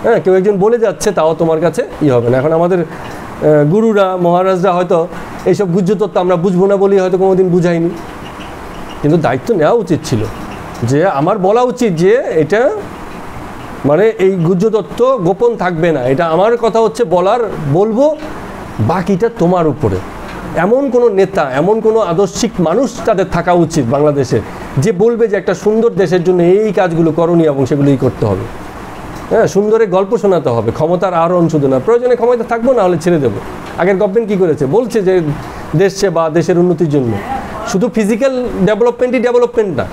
হ্যাঁ, কেউ একজন বলে যাচ্ছে তাও তোমার কাছে হবে না। এখন আমাদের গুরুরা মহারাজরা হয়তো এইসব গুহ্য তত্ত্ব আমরা বুঝবো না বলেই হয়তো কোনোদিন বুঝাইনি, কিন্তু দায়িত্ব নেওয়া উচিত ছিল যে আমার বলা উচিত যে এটা মানে এই গুহ্য তত্ত্ব গোপন থাকবে না, এটা আমার কথা হচ্ছে বলবো, বাকিটা তোমার উপরে। এমন কোনো নেতা, এমন কোনো আদর্শিক মানুষ তাদের থাকা উচিত বাংলাদেশে যে বলবে যে একটা সুন্দর দেশের জন্য এই কাজগুলো করণীয় এবং সেগুলোই করতে হবে। হ্যাঁ, সুন্দরের গল্প শোনাতে হবে, ক্ষমতার আহরণ শুধু না, প্রয়োজনে ক্ষমতা থাকবো, না হলে ছেড়ে দেবো। আগের গভর্নমেন্ট কী করেছে? বলছে যে দেশ সেবা, দেশের উন্নতির জন্য। শুধু ফিজিক্যাল ডেভেলপমেন্ট না,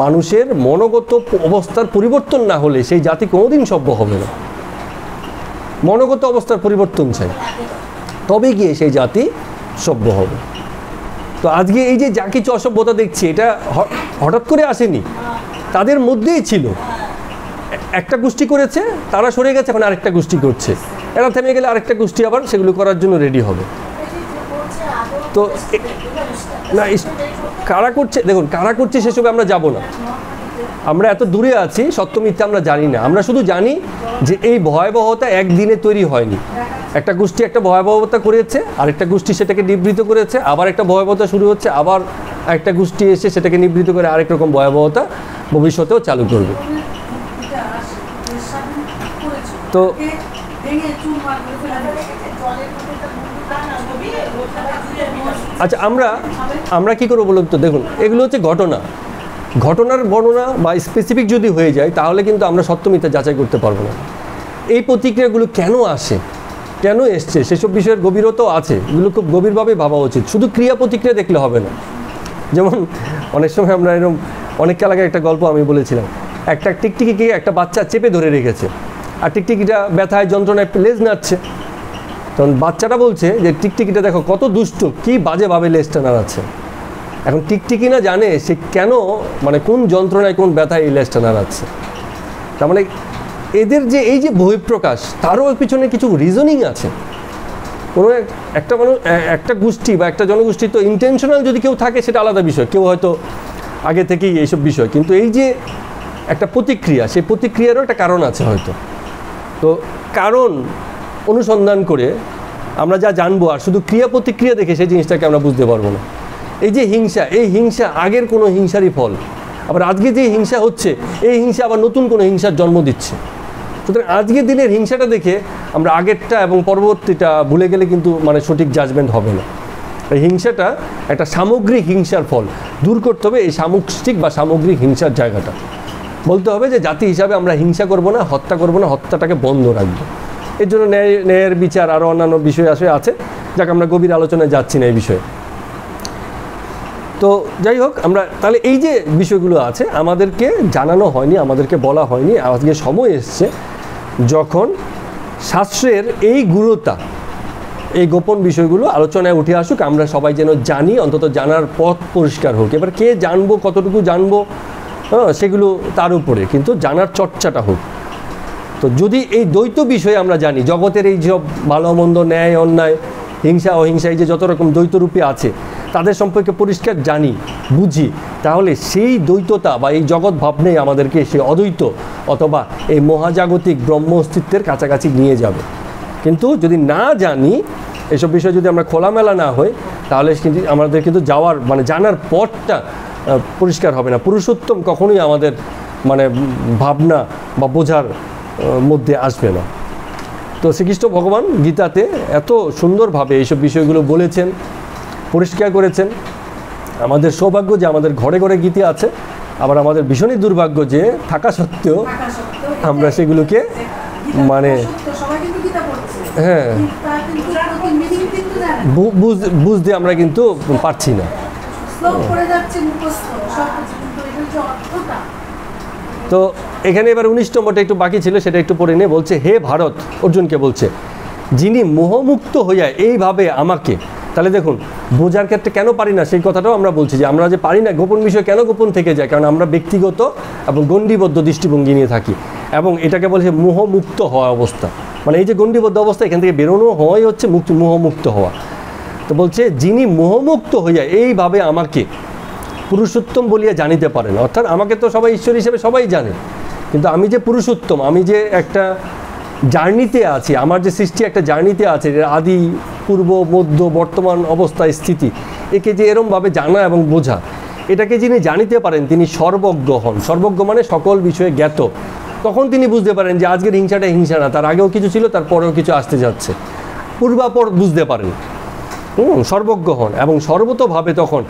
মানুষের মনোগত অবস্থার পরিবর্তন না হলে সেই জাতি কোনোদিন সভ্য হবে না। মনোগত অবস্থার পরিবর্তন চাই, তবে গিয়ে সেই জাতি সভ্য হবে। তো আজকে এই যে যা কিছু অসভ্যতা দেখছি, এটা হঠাৎ করে আসেনি, তাদের মধ্যেই ছিল। একটা গোষ্ঠী করেছে, তারা সরে গেছে, এখন আরেকটা গোষ্ঠী করছে, এরা থেমে গেলে আরেকটা গোষ্ঠী আবার সেগুলো করার জন্য রেডি হবে। তো না, কারা করছে দেখুন, কারা করছে সেসবে আমরা যাব না, আমরা এত দূরে আছি, সত্য মিথ্যা আমরা জানি না। আমরা শুধু জানি যে এই ভয়াবহতা একদিনে তৈরি হয়নি। একটা গোষ্ঠী একটা ভয়াবহতা করেছে, আরেকটা গোষ্ঠী সেটাকে নিবৃত করেছে, আবার একটা ভয়াবহতা শুরু হচ্ছে, আবার একটা গোষ্ঠী এসে সেটাকে নিবৃত করে আরেক রকম ভয়াবহতা ভবিষ্যতেও চালু করবে। তো আচ্ছা, আমরা কি করবো বলুন তো? দেখুন, এগুলো হচ্ছে ঘটনার বর্ণনা বা স্পেসিফিক যদি হয়ে যায় তাহলে কিন্তু আমরা সত্য মিথ্যা যাচাই করতে পারবো না। এই প্রতিক্রিয়াগুলো কেন আসে, কেন এসছে, সেসব বিষয়ের গভীরতাও আছে, এগুলো খুব গভীরভাবে ভাবা উচিত। শুধু ক্রিয়া প্রতিক্রিয়া দেখলে হবে না। যেমন অনেক সময় আমরা এরকম, অনেক কাল আগে একটা গল্প আমি বলেছিলাম, একটা টিকটিকিকে একটা বাচ্চা চেপে ধরে রেখেছে, আর টিকটিকিটা ব্যথায় যন্ত্রণায় লেজ নাড়ছে। তখন বাচ্চাটা বলছে যে টিকটিকিটা দেখো কত দুষ্ট, কি বাজেভাবে লেজটা নাড়াচ্ছে। এখন টিকটিকি না জানে সে কেন, মানে কোন যন্ত্রণায় কোন ব্যথায় এই লেজটা নাড়াচ্ছে। তার মানে এদের যে এই যে বহিঃপ্রকাশ, তারও পিছনে কিছু রিজনিং আছে। কোনো একটা মানুষ, একটা গোষ্ঠী বা একটা জনগোষ্ঠী তো ইন্টেনশনাল যদি কেউ থাকে সেটা আলাদা বিষয়, কেউ হয়তো আগে থেকেই এইসব বিষয়, কিন্তু এই যে একটা প্রতিক্রিয়া, সেই প্রতিক্রিয়ারও একটা কারণ আছে হয়তো। তো কারণ অনুসন্ধান করে আমরা যা জানবো, আর শুধু ক্রিয়া প্রতিক্রিয়া দেখে সেই জিনিসটাকে আমরা বুঝতে পারবো না। এই যে হিংসা, এই হিংসা আগের কোনো হিংসারই ফল, আবার আজকে যে হিংসা হচ্ছে এই হিংসা আবার নতুন কোনো হিংসার জন্ম দিচ্ছে। সুতরাং আজকের দিনের হিংসাটা দেখে আমরা আগেরটা এবং পরবর্তীটা ভুলে গেলে কিন্তু মানে সঠিক জাজমেন্ট হবে না। এই হিংসাটা একটা সামগ্রিক হিংসার ফল, দূর করতে হবে এই সামষ্টিক বা সামগ্রিক হিংসার জায়গাটা। বলতে হবে যে জাতি হিসাবে আমরা হিংসা করব না, হত্যা করব না, হত্যাটাকে বন্ধ রাখবো। এর জন্য ন্যায়ের বিচার আরও অন্যান্য বিষয় আছে, যাকে আমরা গভীর আলোচনায় যাচ্ছি না এই বিষয়ে। তো যাই হোক, আমরা তাহলে এই যে বিষয়গুলো আছে আমাদেরকে জানানো হয়নি, আমাদেরকে বলা হয়নি। আজকে সময় এসছে যখন শাস্ত্রের এই গুরুতা, এই গোপন বিষয়গুলো আলোচনায় উঠে আসুক, আমরা সবাই যেন জানি, অন্তত জানার পথ পরিষ্কার হোক। এবার কে জানবো, কতটুকু জানবো, সেগুলো তার উপরে, কিন্তু জানার চর্চাটা হোক। তো যদি এই দ্বৈত বিষয়ে আমরা জানি, জগতের এই সব ভালো মন্দ, ন্যায় অন্যায়, হিংসা অহিংসা, এই যে যত রকম দ্বৈত রূপে আছে, তাদের সম্পর্কে পরিষ্কার জানি, বুঝি, তাহলে সেই দ্বৈততা বা এই জগৎ ভাবনেই আমাদেরকে সেই অদ্বৈত অথবা এই মহাজাগতিক ব্রহ্ম অস্তিত্বের কাছাকাছি নিয়ে যাবে। কিন্তু যদি না জানি, এসব বিষয়ে যদি আমরা খোলামেলা না হই, তাহলে কিন্তু আমাদের কিন্তু যাওয়ার মানে জানার পথটা পরিষ্কার হবে না। পুরুষোত্তম কখনোই আমাদের মানে ভাবনা বা বোঝার মধ্যে আসবে না। তো শ্রীকৃষ্ণ ভগবান গীতাতে এত সুন্দরভাবে এইসব বিষয়গুলো বলেছেন, পরিষ্কার করেছেন। আমাদের সৌভাগ্য যে আমাদের ঘরে ঘরে গীতা আছে, আবার আমাদের ভীষণই দুর্ভাগ্য যে থাকা সত্ত্বেও আমরা সেগুলোকে মানে হ্যাঁ বুঝতে আমরা কিন্তু পারছি না। তো এখানে এবার 19 নম্বরটা একটু বাকি ছিল, সেটা একটু পড়ে নিয়ে বলছে, হে ভারত, অর্জুনকে বলছে, যিনি মোহমুক্ত হইয়া এইভাবে আমাকে, তাহলে দেখুন বোঝার ক্ষেত্রে কেন পারি না সেই কথাটাও আমরা বলছি, যে আমরা যে পারি না, গোপন বিষয় কেন গোপন থেকে যায়, কারণ আমরা ব্যক্তিগত এবং গণ্ডিবদ্ধ দৃষ্টিভঙ্গি নিয়ে থাকি, এবং এটাকে বলছে মোহমুক্ত হওয়া অবস্থা। মানে এই যে গণ্ডিবদ্ধ অবস্থা, এখান থেকে বেরোনো হওয়াই হচ্ছে মোহমুক্ত হওয়া। তো বলছে, যিনি মোহমুক্ত হইয়া এইভাবে আমাকে পুরুষোত্তম বলিয়া জানিতে পারেন, অর্থাৎ আমাকে তো সবাই ঈশ্বর হিসেবে সবাই জানে, কিন্তু আমি যে পুরুষোত্তম, আমি যে একটা জার্নিতে আছি, আমার যে সৃষ্টি একটা জার্নিতে আছে, আদি পূর্ব মধ্য বর্তমান অবস্থায় স্থিতি, একে যে এরমভাবে জানা এবং বোঝা, এটাকে যিনি জানিতে পারেন তিনি সর্বজ্ঞ হন। সর্বজ্ঞ মানে সকল বিষয়ে জ্ঞাত। তখন তিনি বুঝতে পারেন যে আজকের হিংসাটা হিংসা না, তার আগেও কিছু ছিল, তারপরেও কিছু আসতে যাচ্ছে, পূর্বাপর বুঝতে পারেন। সর্বজ্ঞ হন এবং সর্বতভাবে তখন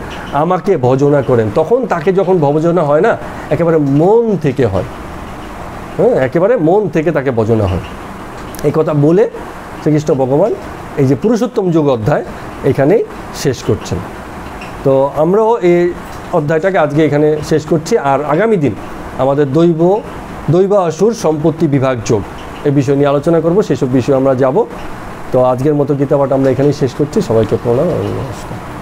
আমাকে ভজনা করেন। তখন তাকে যখন ভজনা হয় না, একেবারে মন থেকে হয়, একেবারে মন থেকে তাকে ভজনা হয়। এই কথা বলে শ্রীকৃষ্ণ ভগবান এই যে পুরুষোত্তম যুগ অধ্যায় এখানেই শেষ করছেন। তো আমরাও এই অধ্যায়টাকে আজকে এখানে শেষ করছি। আর আগামী দিন আমাদের দৈবাসুর সম্পত্তি বিভাগ যোগ এই বিষয় নিয়ে আলোচনা করব, সেসব বিষয়ে আমরা যাব। তো আজকের মতো গীতা পাঠ আমরা এখানেই শেষ করছি। সবাইকে প্রণাম, নমস্কার।